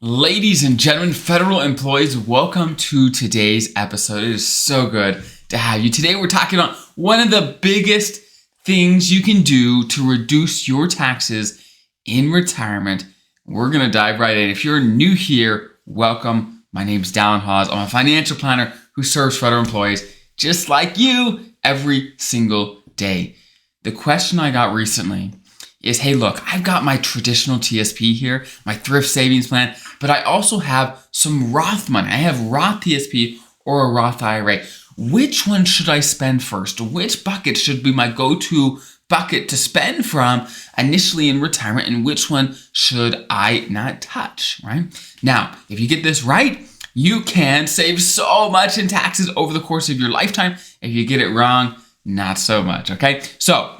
Ladies and gentlemen, federal employees, welcome to today's episode. It is so good to have you. Today we're talking about one of the biggest things you can do to reduce your taxes in retirement. We're going to dive right in. If you're new here, welcome. My name is Dallin Hawes. I'm a financial planner who serves federal employees just like you every single day. The question I got recently is, hey, look, I've got my traditional TSP here, my thrift savings plan, but I also have some Roth money. I have Roth TSP or a Roth IRA. Which one should I spend first? Which bucket should be my go-to bucket to spend from initially in retirement, and which one should I not touch, right? Now, if you get this right, you can save so much in taxes over the course of your lifetime. If you get it wrong, not so much, okay? So,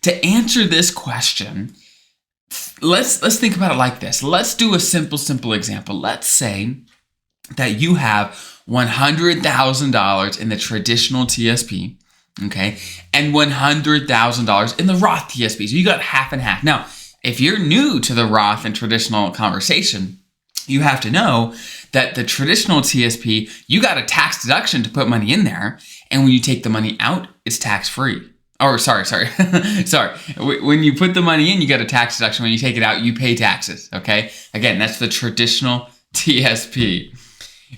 to answer this question, let's think about it like this. Let's do a simple example. Let's say that you have $100,000 in the traditional TSP, okay, and $100,000 in the Roth TSP. So you got half and half. Now, if you're new to the Roth and traditional conversation, you have to know that the traditional TSP, you got a tax deduction to put money in there, and when you take the money out, it's tax-free. Oh, sorry. When you put the money in, you get a tax deduction. When you take it out, you pay taxes, okay? Again, that's the traditional TSP.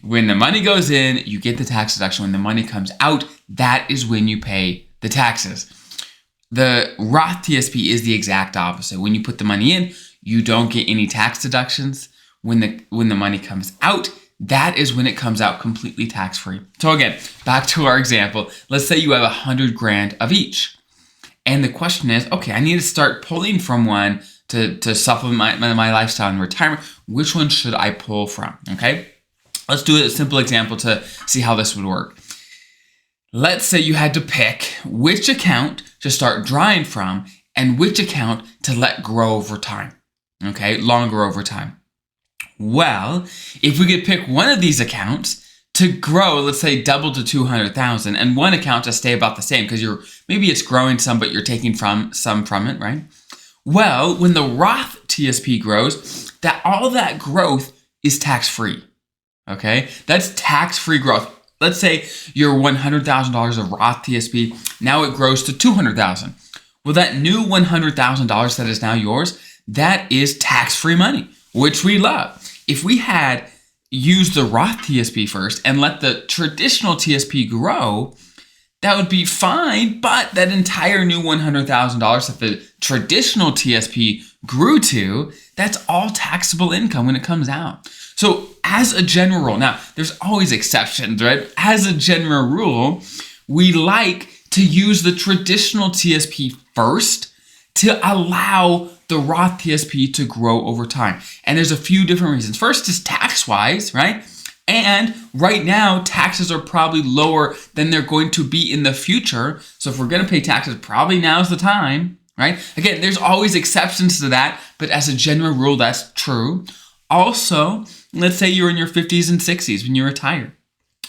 When the money goes in, you get the tax deduction. When the money comes out, that is when you pay the taxes. The Roth TSP is the exact opposite. When you put the money in, you don't get any tax deductions. When the money comes out, that is when it comes out completely tax-free. So again, back to our example. Let's say you have $100,000 of each. And the question is, okay, I need to start pulling from one to supplement my lifestyle in retirement. Which one should I pull from, okay? Let's do a simple example to see how this would work. Let's say you had to pick which account to start drawing from and which account to let grow over time, okay? Longer over time. Well, if we could pick one of these accounts to grow, let's say double to 200,000, and one account to stay about the same because maybe it's growing some, but you're taking some from it, right? Well, when the Roth TSP grows, all that growth is tax-free, okay? That's tax-free growth. Let's say your $100,000 of Roth TSP, now it grows to 200,000. Well, that new $100,000 that is now yours, that is tax-free money, which we love. If we had used the Roth TSP first and let the traditional TSP grow, that would be fine, but that entire new $100,000 that the traditional TSP grew to, that's all taxable income when it comes out. So as a general rule, now there's always exceptions, right? As a general rule, we like to use the traditional TSP first to allow the Roth TSP to grow over time. And there's a few different reasons. First is tax-wise, right? And right now, taxes are probably lower than they're going to be in the future. So if we're going to pay taxes, probably now's the time, right? Again, there's always exceptions to that, but as a general rule, that's true. Also, let's say you're in your 50s and 60s when you retire.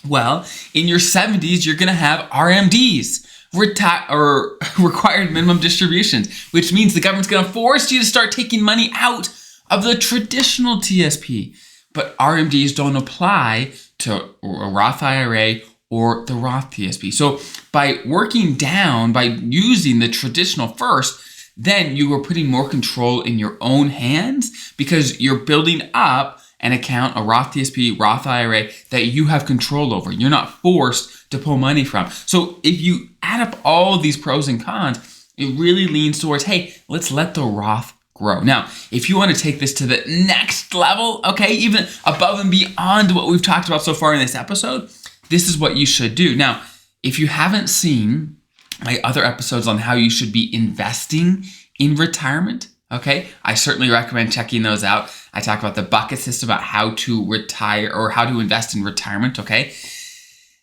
Well, in your 70s, you're going to have RMDs. Required minimum distributions, which means the government's going to force you to start taking money out of the traditional TSP. But RMDs don't apply to a Roth IRA or the Roth TSP. So by working down, by using the traditional first, then you are putting more control in your own hands because you're building up an account, a Roth TSP, Roth IRA, that you have control over. You're not forced to pull money from. So if you add up all these pros and cons, it really leans towards, hey, let's let the Roth grow. Now, if you want to take this to the next level, okay, even above and beyond what we've talked about so far in this episode, this is what you should do. Now, if you haven't seen my other episodes on how you should be investing in retirement, okay, I certainly recommend checking those out. I talk about the bucket system, about how to retire or how to invest in retirement, okay?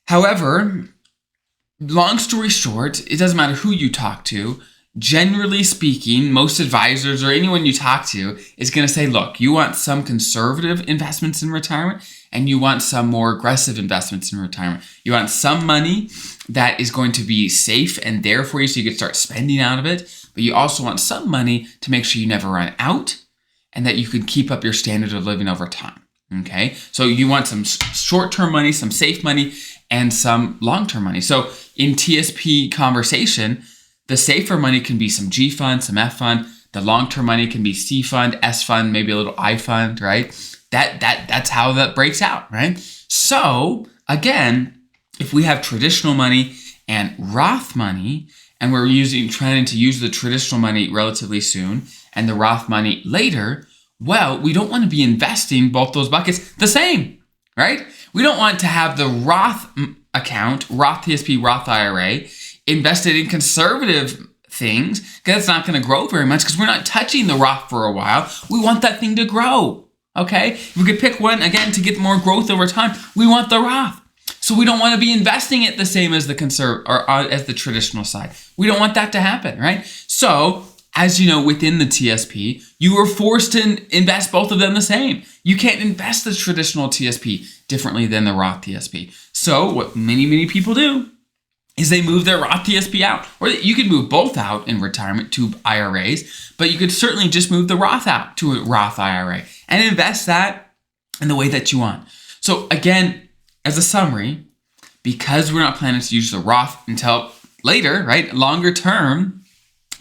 However, long story short, it doesn't matter who you talk to. Generally speaking, most advisors or anyone you talk to is going to say, look, you want some conservative investments in retirement and you want some more aggressive investments in retirement. You want some money that is going to be safe and there for you so you can start spending out of it. But you also want some money to make sure you never run out and that you can keep up your standard of living over time. Okay, so you want some short-term money, some safe money, and some long-term money. So in TSP conversation, the safer money can be some G fund, some F fund. The long-term money can be C fund, S fund, maybe a little I fund, right? That's how that breaks out, right? So again, if we have traditional money and Roth money, and we're trying to use the traditional money relatively soon and the Roth money later, well, we don't want to be investing both those buckets the same, right? We don't want to have the Roth account, Roth TSP, Roth IRA, invested in conservative things, because it's not going to grow very much because we're not touching the Roth for a while. We want that thing to grow, okay? If we could pick one, again, to get more growth over time, we want the Roth. So we don't want to be investing it the same as the as the traditional side. We don't want that to happen, right? So, as you know, within the TSP, you are forced to invest both of them the same. You can't invest the traditional TSP differently than the Roth TSP. So what many people do is they move their Roth TSP out. Or you can move both out in retirement to IRAs, but you could certainly just move the Roth out to a Roth IRA and invest that in the way that you want. So again, as a summary, because we're not planning to use the Roth until later, right, longer term,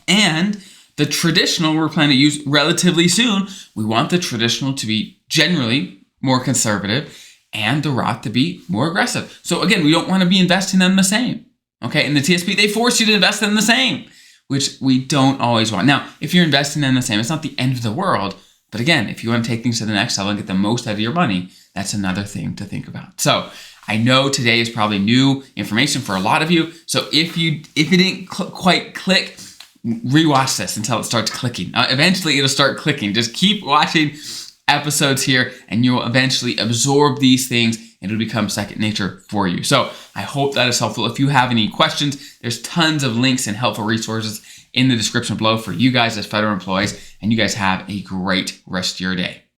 and the traditional we're planning to use relatively soon, we want the traditional to be generally more conservative and the Roth to be more aggressive. So again, we don't want to be investing them the same. Okay, in the TSP, they force you to invest them the same, which we don't always want. Now, if you're investing them the same, it's not the end of the world. But again, if you want to take things to the next level and get the most out of your money, that's another thing to think about. So I know today is probably new information for a lot of you. So if it didn't quite click, rewatch this until it starts clicking. Eventually, it'll start clicking. Just keep watching episodes here, and you'll eventually absorb these things, and it'll become second nature for you. So I hope that is helpful. If you have any questions, there's tons of links and helpful resources in the description below for you guys as federal employees, and you guys have a great rest of your day.